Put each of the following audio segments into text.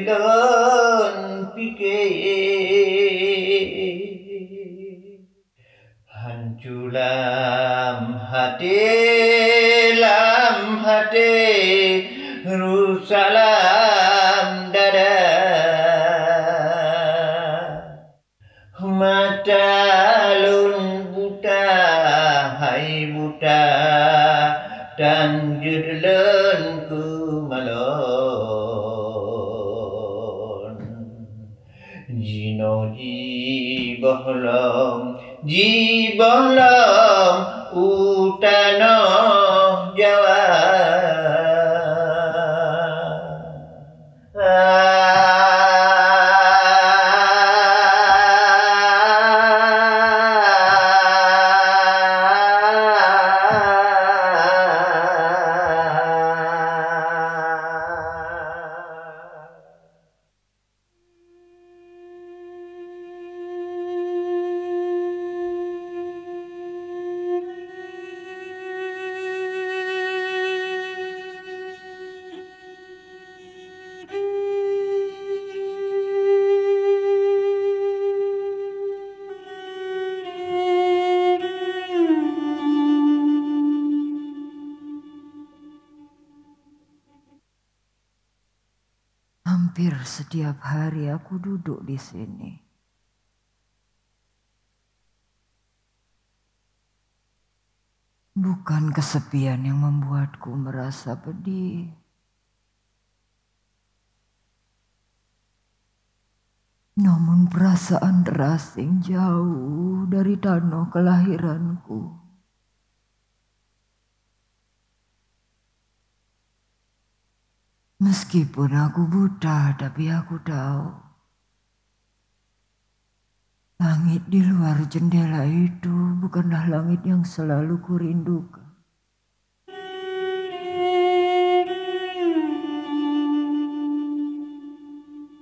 dilen pikir hanculam hati rusalam dada mata lun buta hai buta dan judlen ku malon jino ji bohlom utano Jawa Hampir setiap hari aku duduk di sini. Bukan kesepian yang membuatku merasa pedih. Namun perasaan terasing jauh dari tanah kelahiranku. Meskipun aku buta, tapi aku tahu langit di luar jendela itu bukanlah langit yang selalu kurindukan.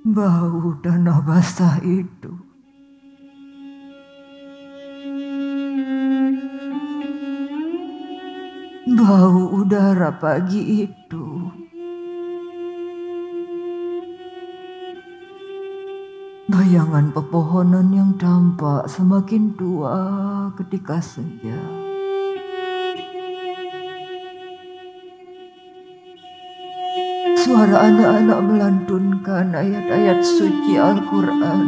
Bau tanah basah itu bau udara pagi itu bayangan pepohonan yang tampak semakin tua ketika senja. Suara anak-anak melantunkan ayat-ayat suci Al-Quran.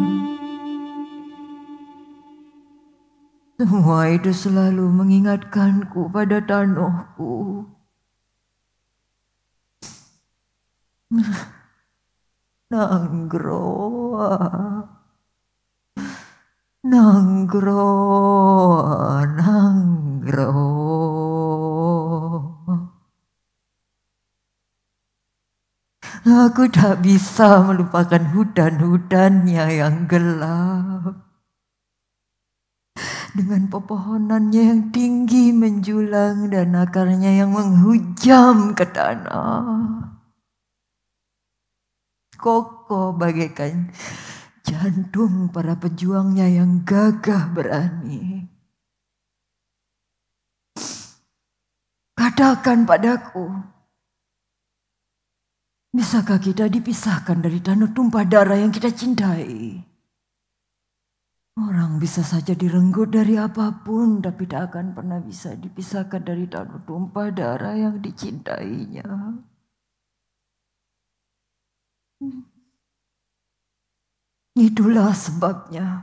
Semua itu selalu mengingatkanku pada tanahku. Nanggroa. Aku tak bisa melupakan hutan-hutannya yang gelap. Dengan pepohonannya yang tinggi menjulang dan akarnya yang menghujam ke tanah. Kokoh bagaikan jantung para pejuangnya yang gagah berani. Katakan padaku, bisakah kita dipisahkan dari tanah tumpah darah yang kita cintai? Orang bisa saja direnggut dari apapun, tapi tak akan pernah bisa dipisahkan dari tanah tumpah darah yang dicintainya. Itulah sebabnya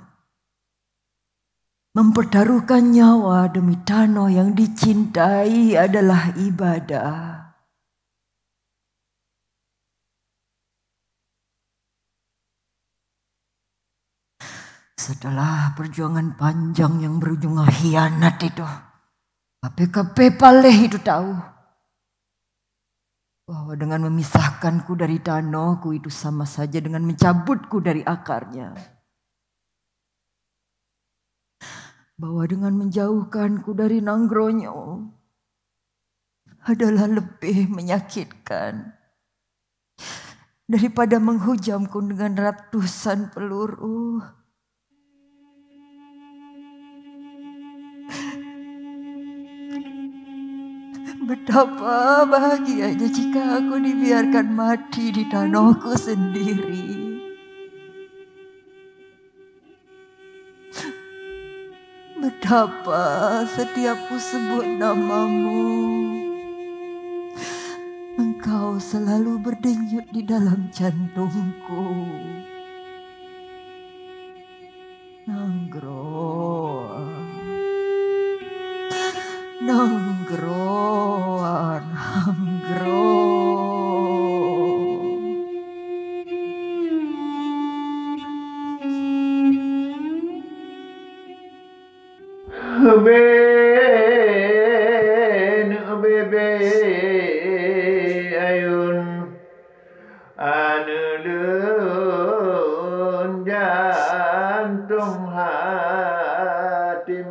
mempertaruhkan nyawa demi tanah yang dicintai adalah ibadah. Setelah perjuangan panjang yang berujung khianat itu, KPKP Paleh itu tahu bahwa dengan memisahkanku dari tanahku itu sama saja dengan mencabutku dari akarnya. Bahwa dengan menjauhkanku dari Nanggronyo adalah lebih menyakitkan daripada menghujamku dengan ratusan peluru. Betapa bahagianya jika aku dibiarkan mati di tanahku sendiri. Betapa setiap ku sebut namamu, engkau selalu berdenyut di dalam jantungku. Nanggroan, nanggroan, nanggroan. Bebe ayun anulun jantung hati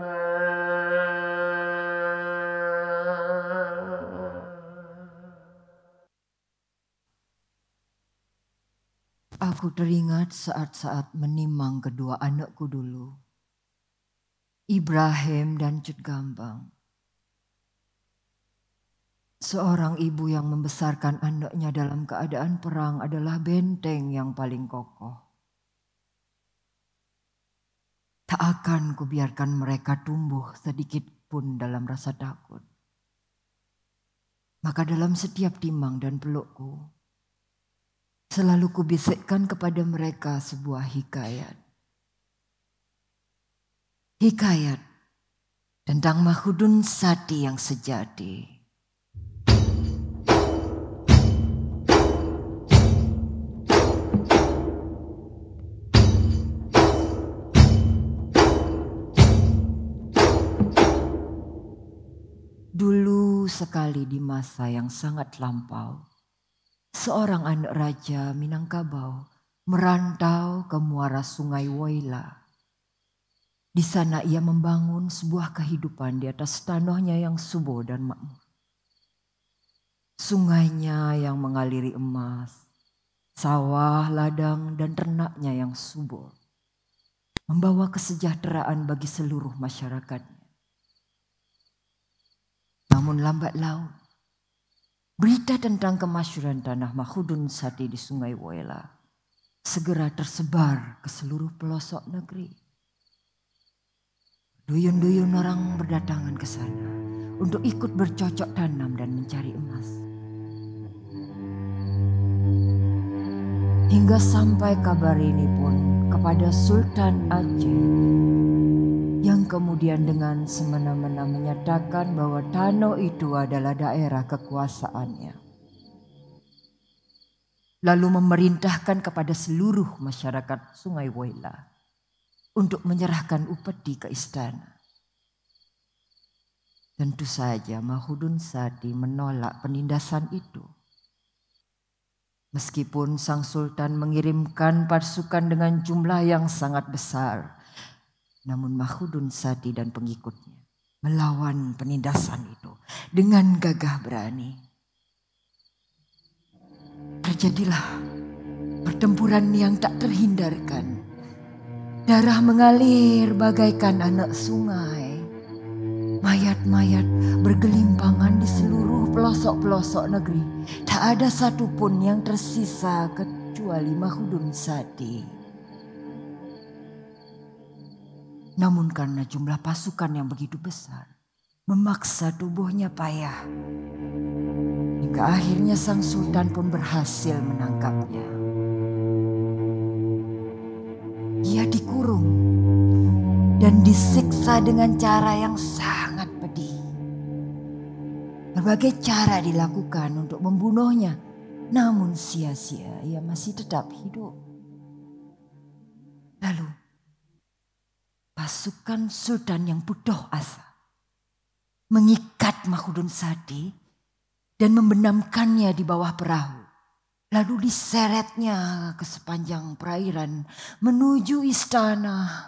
Aku teringat saat-saat menimang kedua anakku dulu, Ibrahim dan Cut Gambang. Seorang ibu yang membesarkan anaknya dalam keadaan perang adalah benteng yang paling kokoh. Tak akan kubiarkan mereka tumbuh sedikit pun dalam rasa takut. Maka dalam setiap timang dan pelukku, selalu kubisikkan kepada mereka sebuah hikayat. Hikayat tentang Mahudun Sati yang sejati. Dulu sekali di masa yang sangat lampau, seorang anak raja Minangkabau merantau ke muara sungai Woila. Di sana ia membangun sebuah kehidupan di atas tanahnya yang subur dan makmur. Sungainya yang mengaliri emas, sawah, ladang, dan ternaknya yang subur, membawa kesejahteraan bagi seluruh masyarakatnya. Namun lambat laun, berita tentang kemasyhuran tanah Mahudun Sati di Sungai Woila segera tersebar ke seluruh pelosok negeri. Duyun-duyun orang berdatangan ke sana untuk ikut bercocok tanam dan mencari emas. Hingga sampai kabar ini pun kepada Sultan Aceh, yang kemudian dengan semena-mena menyatakan bahwa tanah itu adalah daerah kekuasaannya. Lalu memerintahkan kepada seluruh masyarakat Sungai Woila untuk menyerahkan upeti ke istana. Tentu saja Mahudun Sati menolak penindasan itu. Meskipun sang sultan mengirimkan pasukan dengan jumlah yang sangat besar, namun Mahudun Sati dan pengikutnya melawan penindasan itu dengan gagah berani. Terjadilah pertempuran yang tak terhindarkan. Darah mengalir bagaikan anak sungai. Mayat-mayat bergelimpangan di seluruh pelosok-pelosok negeri. Tak ada satupun yang tersisa kecuali Mahudun Sati. Namun karena jumlah pasukan yang begitu besar, memaksa tubuhnya payah. Hingga akhirnya sang sultan pun berhasil menangkapnya. Ia dikurung dan disiksa dengan cara yang sangat pedih. Berbagai cara dilakukan untuk membunuhnya, namun sia-sia, ia masih tetap hidup. Lalu pasukan sultan yang putus asa mengikat Mahudun Sati dan membenamkannya di bawah perahu. Lalu diseretnya ke sepanjang perairan menuju istana.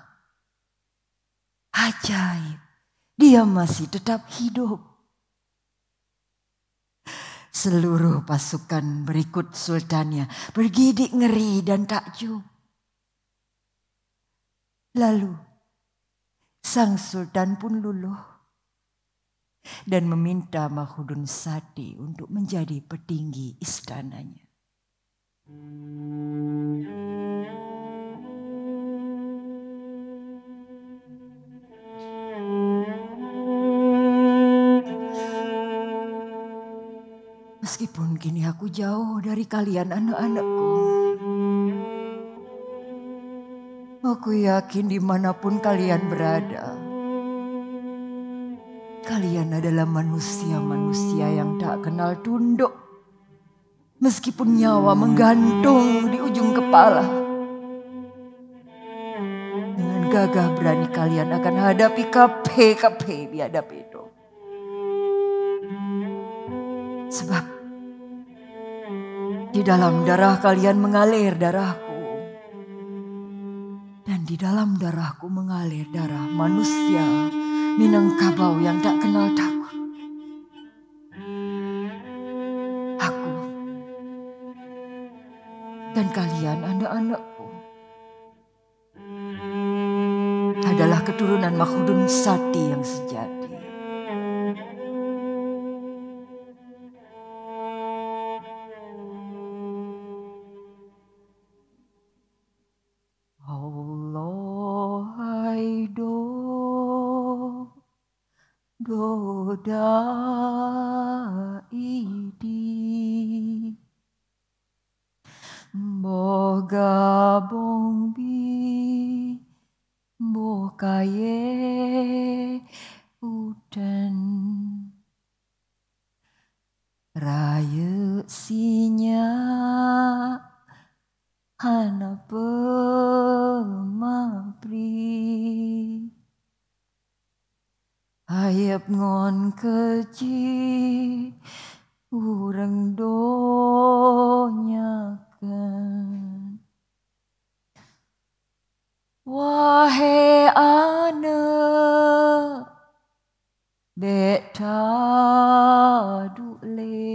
Ajaib, dia masih tetap hidup. Seluruh pasukan berikut sultannya bergidik ngeri dan takjub. Lalu sang sultan pun luluh. dan meminta Mahudun Sati untuk menjadi petinggi istananya. Meskipun kini aku jauh dari kalian anak-anakku, aku yakin dimanapun kalian berada, kalian adalah manusia-manusia yang tak kenal tunduk. Meskipun nyawa menggantung di ujung kepala, dengan gagah berani kalian akan hadapi KP biadab itu. Sebab di dalam darah kalian mengalir darahku. Dan di dalam darahku mengalir darah manusia Minangkabau yang tak kenal takut. Aku dan kalian anak-anakku adalah keturunan Mahudun Sati yang sejati. Doda idi boga bongbi bokaye udan raya sinya hana pemabri ayap ngon keci urang donyakan wahai anak beta dule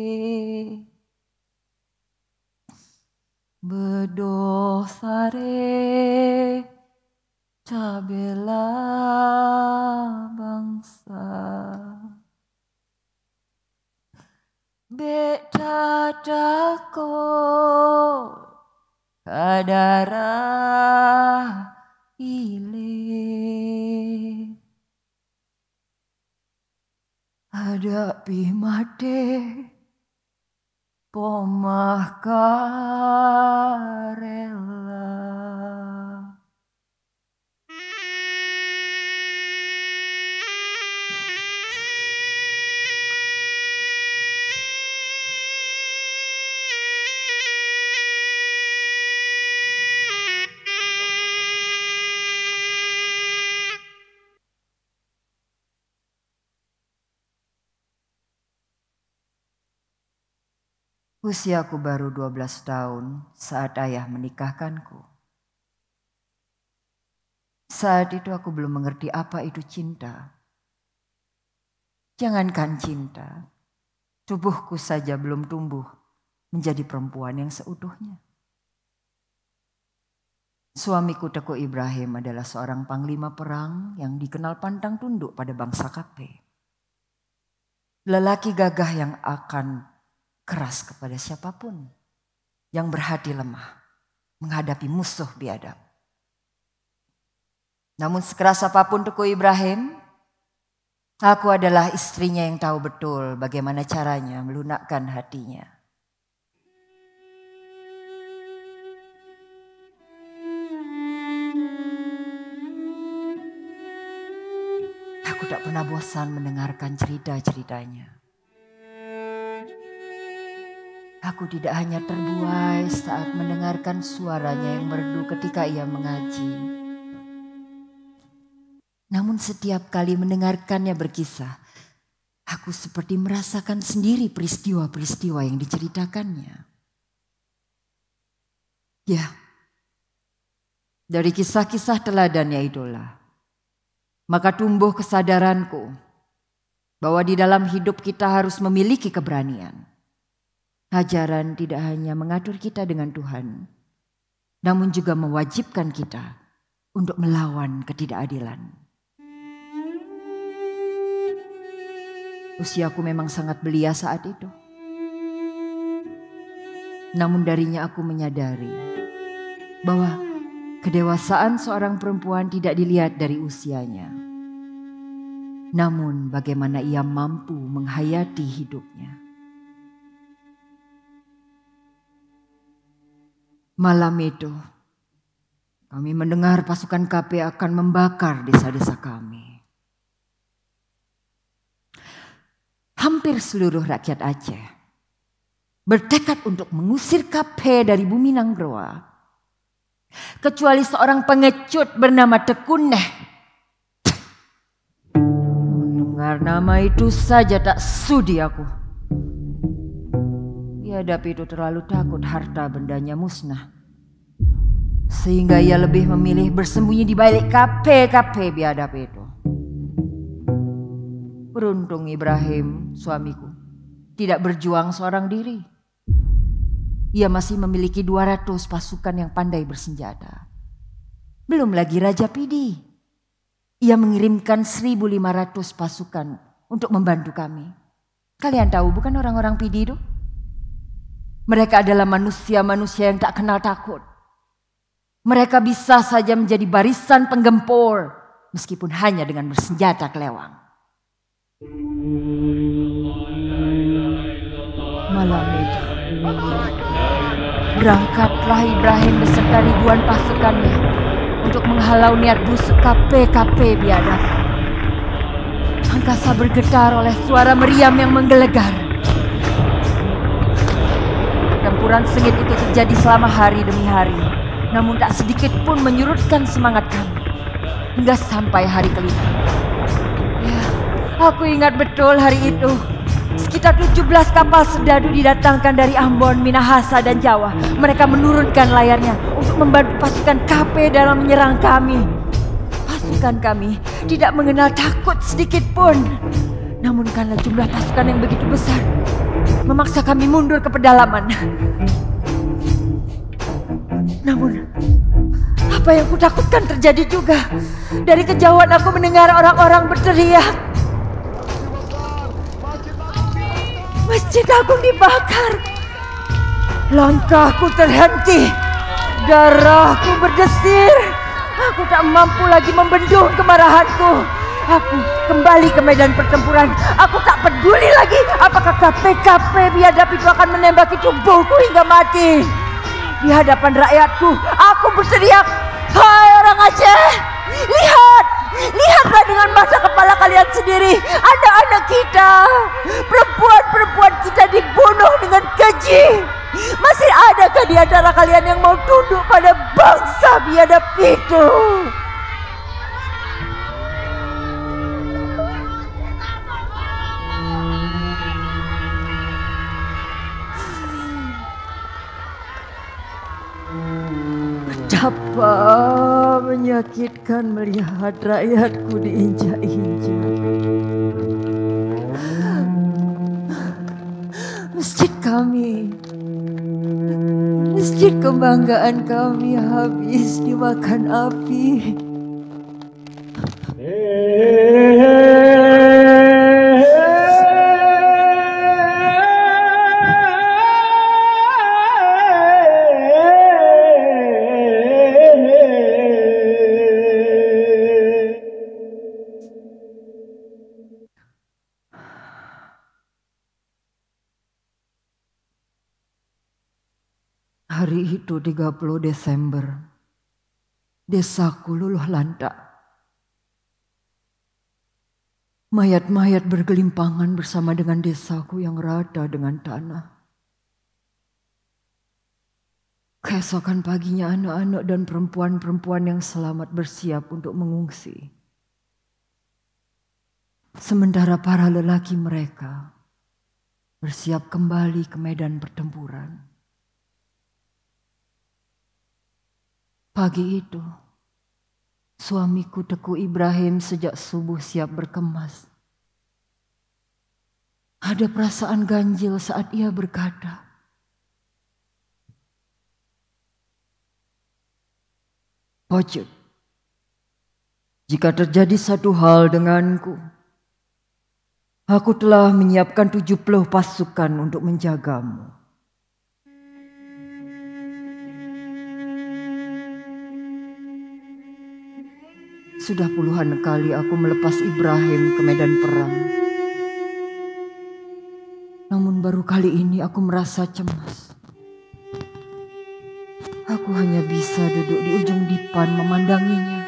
bedosare tabela bangsa beta takut kadara ile hadapi mate pomah karela. Usiaku baru 12 tahun saat ayah menikahkanku. Saat itu aku belum mengerti apa itu cinta. Jangankan cinta, tubuhku saja belum tumbuh menjadi perempuan yang seutuhnya. Suamiku Teku Ibrahim adalah seorang panglima perang yang dikenal pantang tunduk pada bangsa KP. Lelaki gagah yang akan keras kepada siapapun, yang berhati lemah menghadapi musuh biadab. Namun sekeras apapun Teku Ibrahim, aku adalah istrinya yang tahu betul bagaimana caranya melunakkan hatinya. Aku tak pernah bosan mendengarkan cerita-ceritanya. Aku tidak hanya terbuai saat mendengarkan suaranya yang merdu ketika ia mengaji. Namun setiap kali mendengarkannya berkisah, aku seperti merasakan sendiri peristiwa-peristiwa yang diceritakannya. Ya, dari kisah-kisah teladannya itulah, maka tumbuh kesadaranku bahwa di dalam hidup kita harus memiliki keberanian. Ajaran tidak hanya mengatur kita dengan Tuhan, namun juga mewajibkan kita untuk melawan ketidakadilan. Usiaku memang sangat belia saat itu. Namun darinya aku menyadari bahwa kedewasaan seorang perempuan tidak dilihat dari usianya. Namun bagaimana ia mampu menghayati hidupnya. Malam itu kami mendengar pasukan KP akan membakar desa-desa kami. Hampir seluruh rakyat Aceh bertekad untuk mengusir KP dari bumi Nanggroa. Kecuali seorang pengecut bernama Tekuneh. Mendengar nama itu saja tak sudi aku. Biadab itu terlalu takut harta bendanya musnah. Sehingga ia lebih memilih bersembunyi di balik KP biadab itu. Beruntung Ibrahim, suamiku, tidak berjuang seorang diri. Ia masih memiliki 200 pasukan yang pandai bersenjata. Belum lagi Raja Pidi. Ia mengirimkan 1.500 pasukan untuk membantu kami. Kalian tahu bukan orang-orang Pidi itu? Mereka adalah manusia-manusia yang tak kenal takut. Mereka bisa saja menjadi barisan penggempur meskipun hanya dengan bersenjata kelewang. Malam itu berangkatlah Ibrahim beserta ribuan pasukannya untuk menghalau niat busuk KP biadab. Angkasa bergetar oleh suara meriam yang menggelegar. Pertempuran sengit itu terjadi selama hari demi hari, namun tak sedikit pun menyurutkan semangat kami hingga sampai hari kelima. Ya, aku ingat betul hari itu. Sekitar 17 kapal serdadu didatangkan dari Ambon, Minahasa, dan Jawa. Mereka menurunkan layarnya untuk membantu pasukan KP dalam menyerang kami. Pasukan kami tidak mengenal takut sedikit pun. Namun karena jumlah pasukan yang begitu besar, memaksa kami mundur ke pedalaman. Namun, apa yang kutakutkan terjadi juga. Dari kejauhan aku mendengar orang-orang berteriak, "Masjid Agung dibakar!" Langkahku terhenti. Darahku berdesir. Aku tak mampu lagi membendung kemarahanku. Aku kembali ke medan pertempuran. Aku tak peduli lagi apakah KP biadab itu akan menembaki tubuhku hingga mati. Di hadapan rakyatku, aku berteriak, "Hai orang Aceh! Lihat! Lihatlah dengan mata kepala kalian sendiri. Anak-anak kita, perempuan-perempuan kita dibunuh dengan keji. Masih adakah di antara kalian yang mau tunduk pada bangsa biadab itu?" Betapa menyakitkan melihat rakyatku diinjak-injak. Masjid kami, masjid kebanggaan kami habis dimakan api. Hari itu 30 Desember, desaku luluh lantak. Mayat-mayat bergelimpangan bersama dengan desaku yang rata dengan tanah. Keesokan paginya anak-anak dan perempuan-perempuan yang selamat bersiap untuk mengungsi. Sementara para lelaki mereka bersiap kembali ke medan pertempuran. Pagi itu, suamiku Teku Ibrahim sejak subuh siap berkemas. Ada perasaan ganjil saat ia berkata, "Pojok, jika terjadi satu hal denganku, Aku telah menyiapkan 70 pasukan untuk menjagamu. Sudah puluhan kali aku melepas Ibrahim ke medan perang. Namun baru kali ini aku merasa cemas. Aku hanya bisa duduk di ujung dipan memandanginya.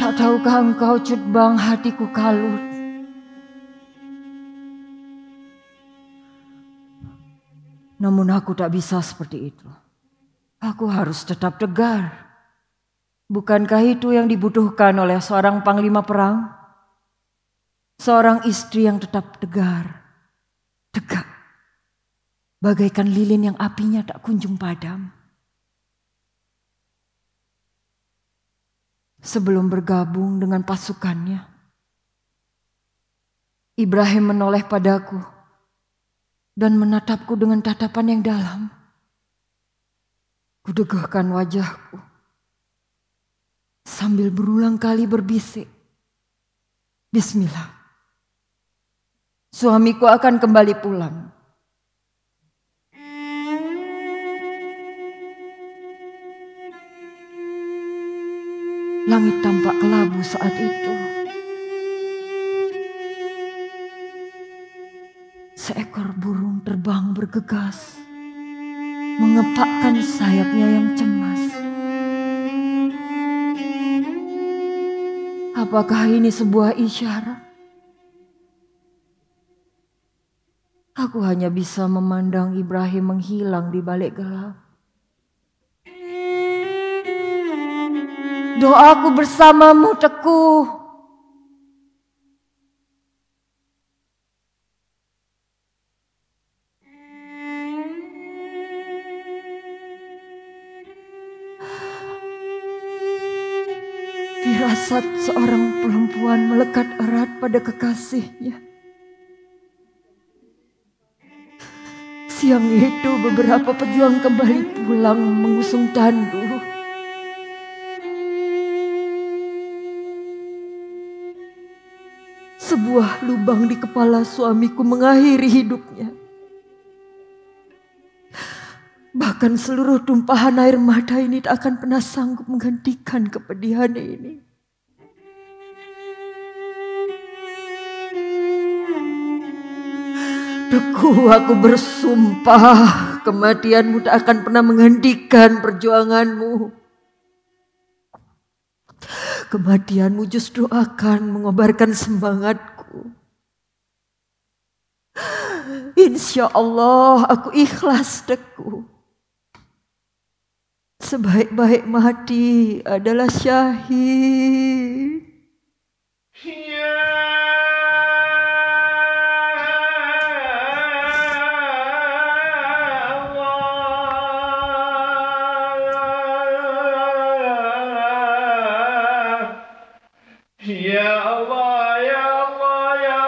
Tak tahukah engkau, Cutbang, hatiku kalut. Namun aku tak bisa seperti itu. Aku harus tetap tegar. Bukankah itu yang dibutuhkan oleh seorang panglima perang? Seorang istri yang tetap tegar, tegak, bagaikan lilin yang apinya tak kunjung padam. Sebelum bergabung dengan pasukannya, Ibrahim menoleh padaku dan menatapku dengan tatapan yang dalam. Kudeguhkan wajahku sambil berulang kali berbisik, "Bismillah, suamiku akan kembali pulang." Langit tampak kelabu saat itu. Seekor burung terbang bergegas, mengepakkan sayapnya yang cemas. Apakah ini sebuah isyarat? Aku hanya bisa memandang Ibrahim menghilang di balik gelap. Doaku bersamamu, Teguh. Firasat seorang perempuan melekat erat pada kekasihnya. Siang itu beberapa pejuang kembali pulang mengusung tandu. Sebuah lubang di kepala suamiku mengakhiri hidupnya. Bahkan seluruh tumpahan air mata ini tak akan pernah sanggup menghentikan kepedihan ini. Teguh, aku bersumpah kematianmu tak akan pernah menghentikan perjuanganmu. Kematianmu justru akan mengobarkan semangatku. Insya Allah aku ikhlas, Teguh. Sebaik-baik mati adalah syahid. Ya Allah, ya Allah, ya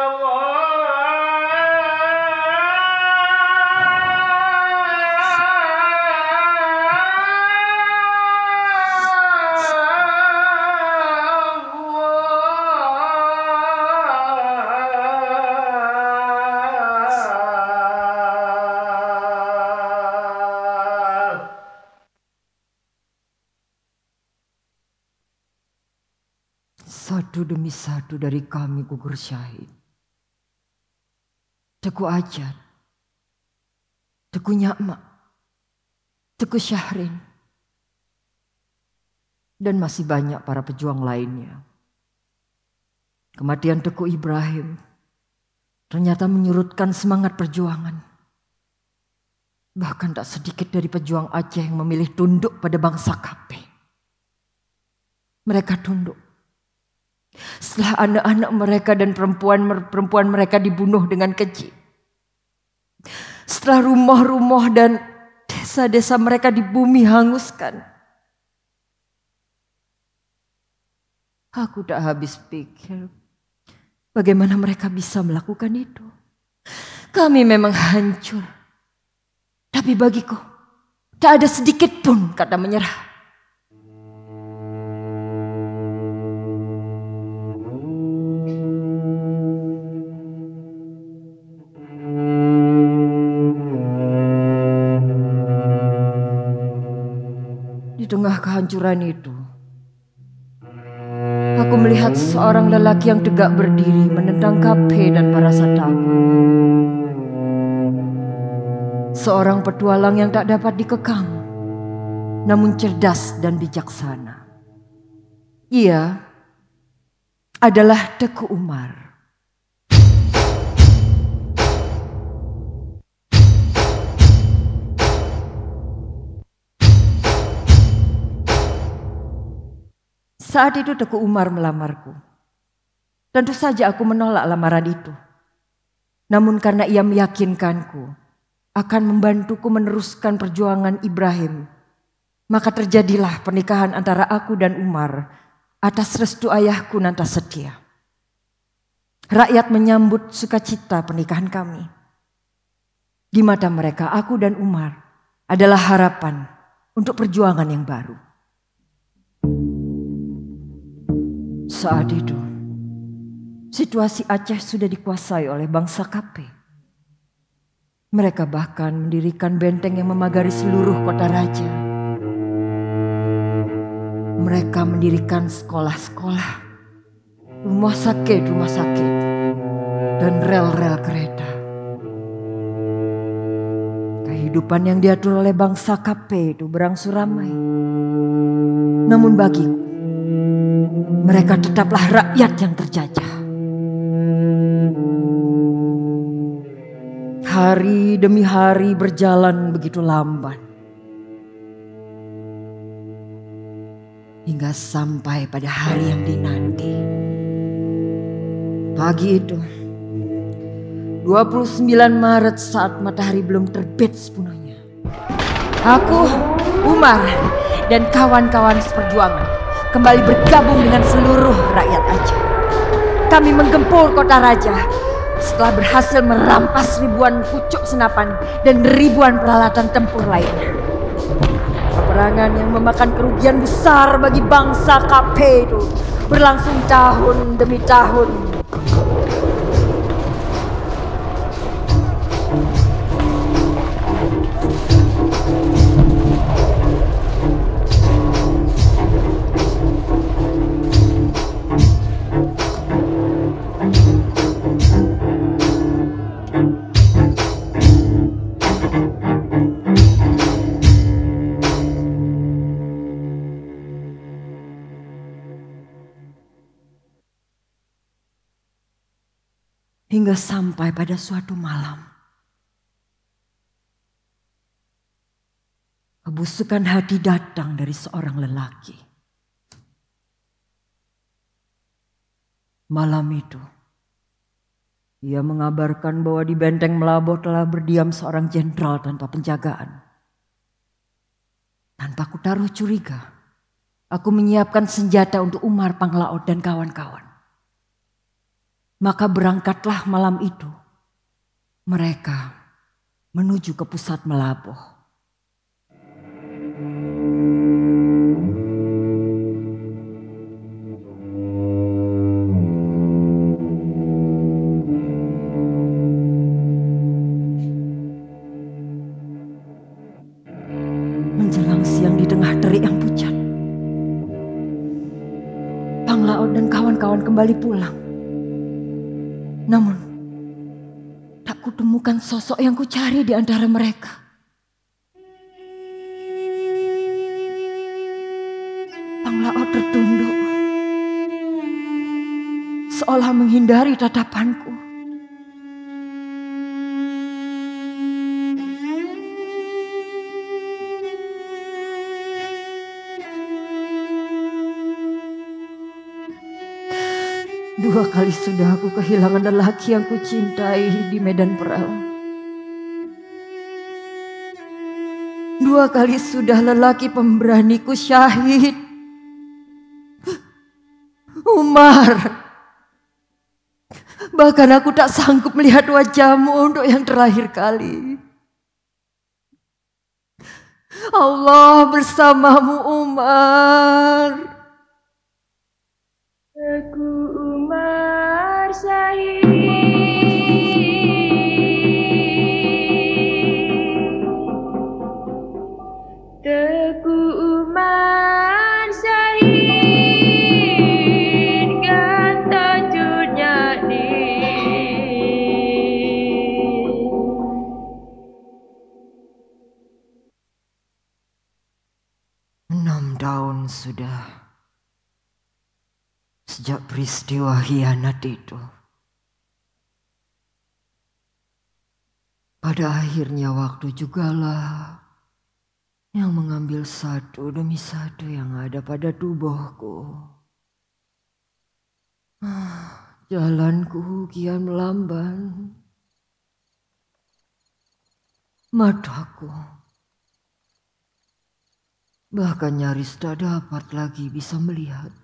Satu demi satu dari kami gugur syahid. Teguh Ajat, Teguh Nyakmak, Teguh Syahrin, dan masih banyak para pejuang lainnya. Kematian Teguh Ibrahim ternyata menyurutkan semangat perjuangan. Bahkan tak sedikit dari pejuang Aceh yang memilih tunduk pada bangsa KP. Mereka tunduk setelah anak-anak mereka dan perempuan mereka dibunuh dengan keji. Setelah rumah-rumah dan desa-desa mereka di bumi hanguskan. Aku tak habis pikir bagaimana mereka bisa melakukan itu. Kami memang hancur. Tapi bagiku tak ada sedikit pun kata menyerah. Di tengah kehancuran itu, aku melihat seorang lelaki yang tegak berdiri menentang Kape dan para Satabu. Seorang petualang yang tak dapat dikekang, namun cerdas dan bijaksana. Ia adalah Teku Umar. Saat itu Teku Umar melamarku. Tentu saja aku menolak lamaran itu. Namun karena ia meyakinkanku akan membantuku meneruskan perjuangan Ibrahim, maka terjadilah pernikahan antara aku dan Umar atas restu ayahku Nantasetia. Rakyat menyambut sukacita pernikahan kami. Di mata mereka, aku dan Umar adalah harapan untuk perjuangan yang baru. Saat itu, situasi Aceh sudah dikuasai oleh bangsa Kape. Mereka bahkan mendirikan benteng yang memagari seluruh kota raja. Mereka mendirikan sekolah-sekolah, rumah sakit, dan rel-rel kereta. Kehidupan yang diatur oleh bangsa Kape itu berangsur ramai. Namun bagiku, mereka tetaplah rakyat yang terjajah. Hari demi hari berjalan begitu lamban. Hingga sampai pada hari yang dinanti. Pagi itu, 29 Maret saat matahari belum terbit sepenuhnya. Aku, Umar, dan kawan-kawan seperjuangan kembali bergabung dengan seluruh rakyat Aceh. Kami menggempur kota raja setelah berhasil merampas ribuan pucuk senapan dan ribuan peralatan tempur lainnya. Peperangan yang memakan kerugian besar bagi bangsa Kape itu berlangsung tahun demi tahun. Hingga sampai pada suatu malam, kebusukan hati datang dari seorang lelaki. Malam itu, ia mengabarkan bahwa di benteng Melaboh telah berdiam seorang jenderal tanpa penjagaan. Tanpa kutaruh curiga, aku menyiapkan senjata untuk Umar Panglaut dan kawan-kawan. Maka berangkatlah malam itu mereka menuju ke pusat Melaboh. Menjelang siang di tengah terik yang pucat, Panglaut dan kawan-kawan kembali pulang. Namun, tak kutemukan sosok yang kucari di antara mereka. Panglaut tertunduk, seolah menghindari tatapanku. Dua kali sudah aku kehilangan lelaki yang kucintai di medan perang. Dua kali sudah lelaki pemberaniku syahid. Umar. Bahkan aku tak sanggup melihat wajahmu untuk yang terakhir kali. Allah bersamamu, Umar. Teku Umar Syahid, Teku Umar 6 tahun sudah sejak peristiwa khianat itu. Pada akhirnya waktu jugalah yang mengambil satu demi satu yang ada pada tubuhku. Jalanku kian melamban. Mataku bahkan nyaris tak dapat lagi bisa melihat.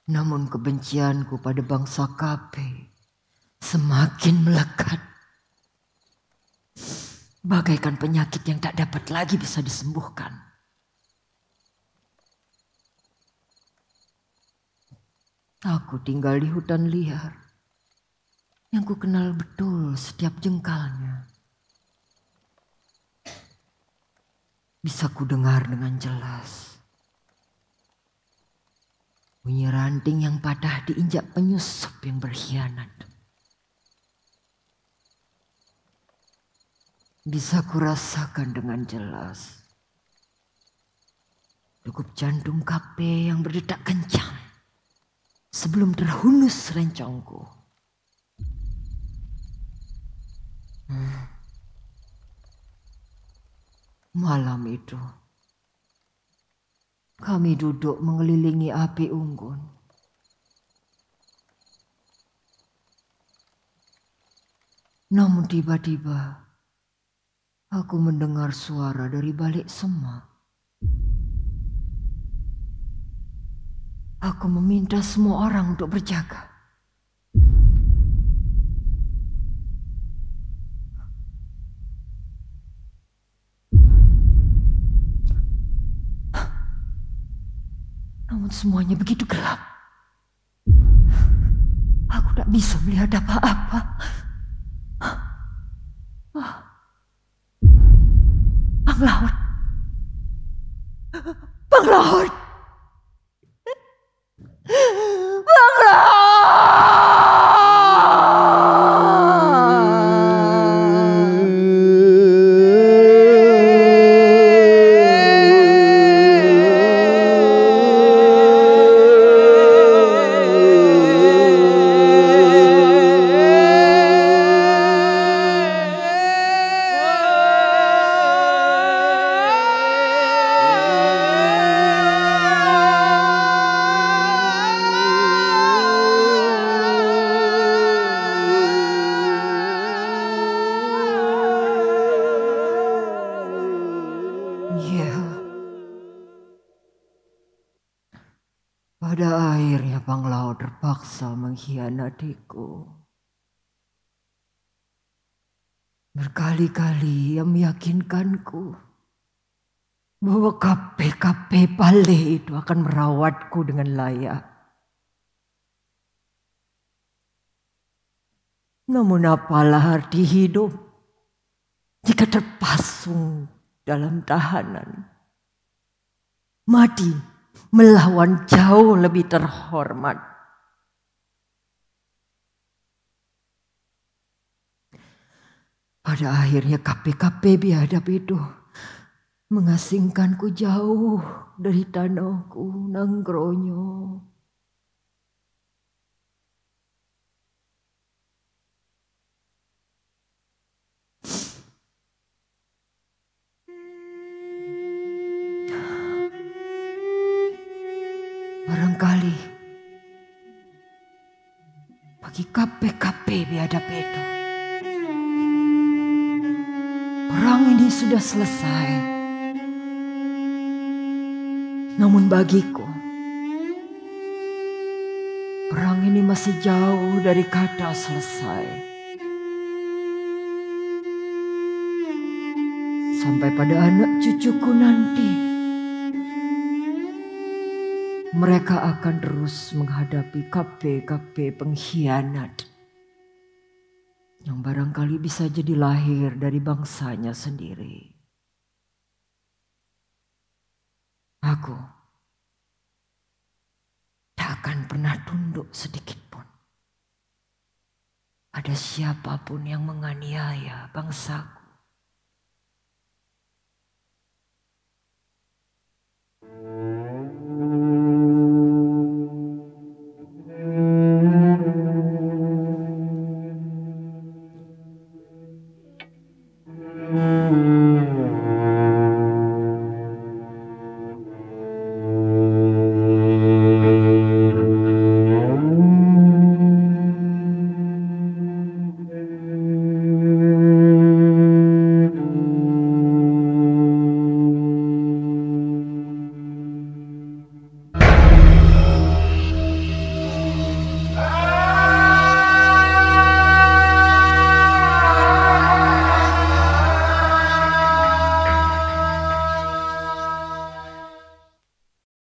Namun kebencianku pada bangsa Kape semakin melekat. Bagaikan penyakit yang tak dapat lagi bisa disembuhkan. Aku tinggal di hutan liar yang ku kenal betul setiap jengkalnya. Bisa ku dengar dengan jelas bunyi ranting yang patah diinjak penyusup yang berkhianat. Bisa ku rasakan dengan jelas degup jantung Kape yang berdetak kencang sebelum terhunus rencongku. Malam itu kami duduk mengelilingi api unggun. Namun tiba-tiba aku mendengar suara dari balik semak. Aku meminta semua orang untuk berjaga. Namun semuanya begitu gelap. Aku tak bisa melihat apa-apa. Bang Laut. Bang Laut. Bang Laut. Pada akhirnya Bang Laut terpaksa mengkhianatiku. Berkali-kali ia meyakinkanku bahwa Kape Pale itu akan merawatku dengan layak. Namun apalah arti hidup jika terpasung dalam tahanan? Mati melawan jauh lebih terhormat. Pada akhirnya Kape biadab itu mengasingkanku jauh dari tanahku Nanggronyo. Barangkali bagi Kape biadab itu, perang ini sudah selesai. Namun bagiku, perang ini masih jauh dari kata selesai. Sampai pada anak cucuku nanti, mereka akan terus menghadapi Kape pengkhianat yang barangkali bisa jadi lahir dari bangsanya sendiri. Aku tak akan pernah tunduk sedikit pun pada siapapun yang menganiaya bangsaku.